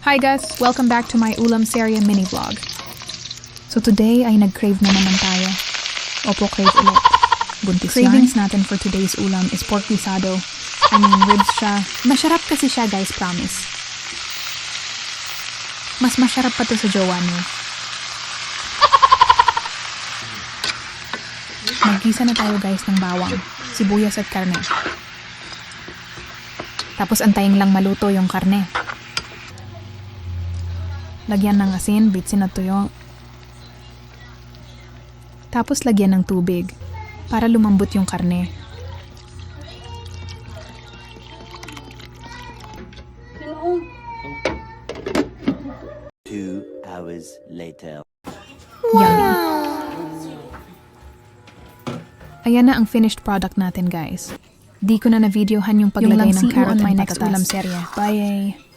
Hi guys! Welcome back to my ulam serye mini vlog. So today ay nag-crave naman tayo. Opo, crave ulit. Buntis Cravings natin for today's ulam is pork guisado. I mean, ribs siya. Masarap kasi siya guys, promise. Mas masarap pa to sa jowa niyo. Maggisa na tayo guys ng bawang, sibuyas at karne. Tapos antayin lang maluto yung karne. Lagyan ng asin, bitsin at tuyo. Tapos lagyan ng tubig para lumambot yung karne. Two hours later. Yummy. Ayan na ang finished product natin guys. Di ko na na-videohan yung paglagay ng carrot on my next ulam serye. Bye!